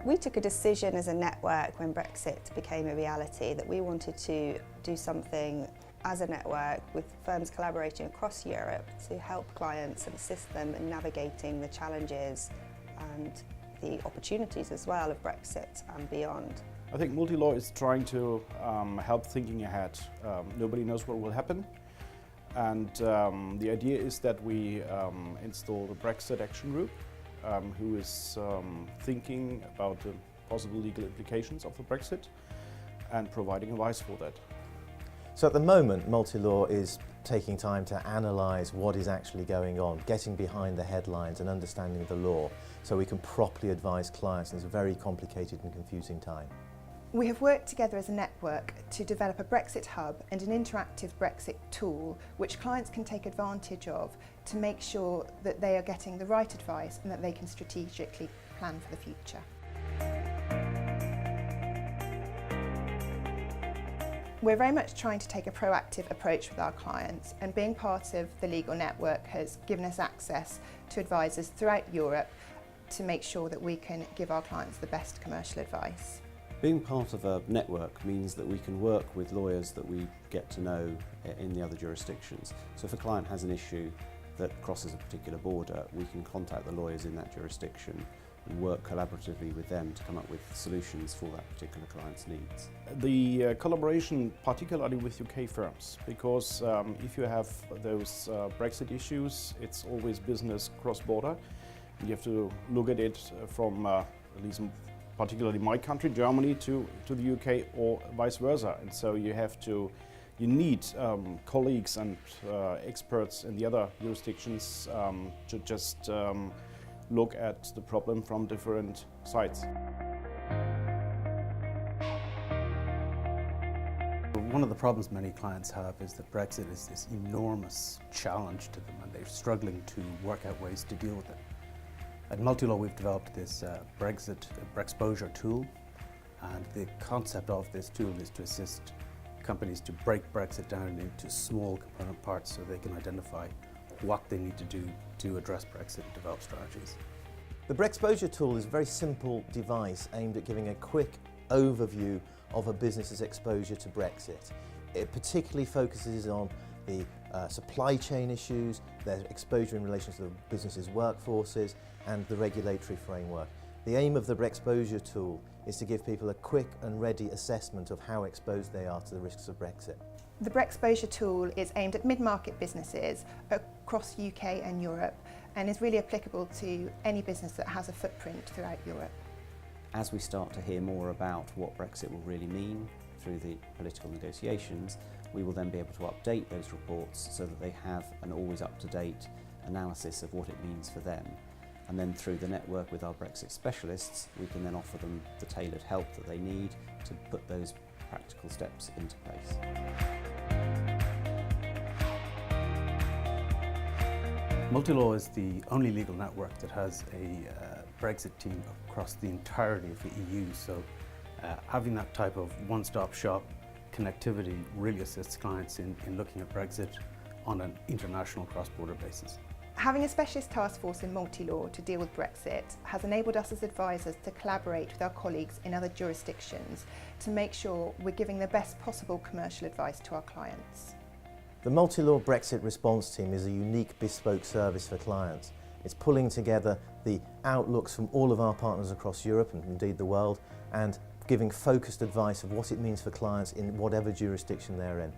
We took a decision as a network when Brexit became a reality that we wanted to do something as a network with firms collaborating across Europe to help clients and assist them in navigating the challenges and the opportunities as well of Brexit and beyond. I think Multilaw is trying to help thinking ahead. Nobody knows what will happen, and the idea is that we install the Brexit Action Group who is thinking about the possible legal implications of the Brexit and providing advice for that. So at the moment, Multilaw is taking time to analyse what is actually going on, getting behind the headlines and understanding the law so we can properly advise clients in this very complicated and confusing time. We have worked together as a network to develop a Brexit hub and an interactive Brexit tool which clients can take advantage of to make sure that they are getting the right advice and that they can strategically plan for the future. We're very much trying to take a proactive approach with our clients, and being part of the legal network has given us access to advisors throughout Europe to make sure that we can give our clients the best commercial advice. Being part of a network means that we can work with lawyers that we get to know in the other jurisdictions. So if a client has an issue that crosses a particular border, we can contact the lawyers in that jurisdiction and work collaboratively with them to come up with solutions for that particular client's needs. The collaboration particularly with UK firms, because if you have those Brexit issues, it's always business cross-border. You have to look at it from at least particularly my country, Germany, to the UK or vice versa. And so you need colleagues and experts in the other jurisdictions to just look at the problem from different sides. One of the problems many clients have is that Brexit is this enormous challenge to them and they're struggling to work out ways to deal with it. At Multilaw we've developed this Brexposure tool, and the concept of this tool is to assist companies to break Brexit down into small component parts so they can identify what they need to do to address Brexit and develop strategies. The Brexposure tool is a very simple device aimed at giving a quick overview of a business's exposure to Brexit. It particularly focuses on the supply chain issues, their exposure in relation to the business's workforces and the regulatory framework. The aim of the Brexposure tool is to give people a quick and ready assessment of how exposed they are to the risks of Brexit. The Brexposure tool is aimed at mid-market businesses across UK and Europe and is really applicable to any business that has a footprint throughout Europe. As we start to hear more about what Brexit will really mean through the political negotiations, we will then be able to update those reports so that they have an always up-to-date analysis of what it means for them. And then through the network with our Brexit specialists, we can then offer them the tailored help that they need to put those practical steps into place. Multilaw is the only legal network that has a Brexit team across the entirety of the EU, so having that type of one-stop shop connectivity really assists clients in looking at Brexit on an international cross-border basis. Having a specialist task force in Multilaw to deal with Brexit has enabled us as advisors to collaborate with our colleagues in other jurisdictions to make sure we're giving the best possible commercial advice to our clients. The Multilaw Brexit response team is a unique bespoke service for clients. It's pulling together the outlooks from all of our partners across Europe and indeed the world, and giving focused advice of what it means for clients in whatever jurisdiction they're in.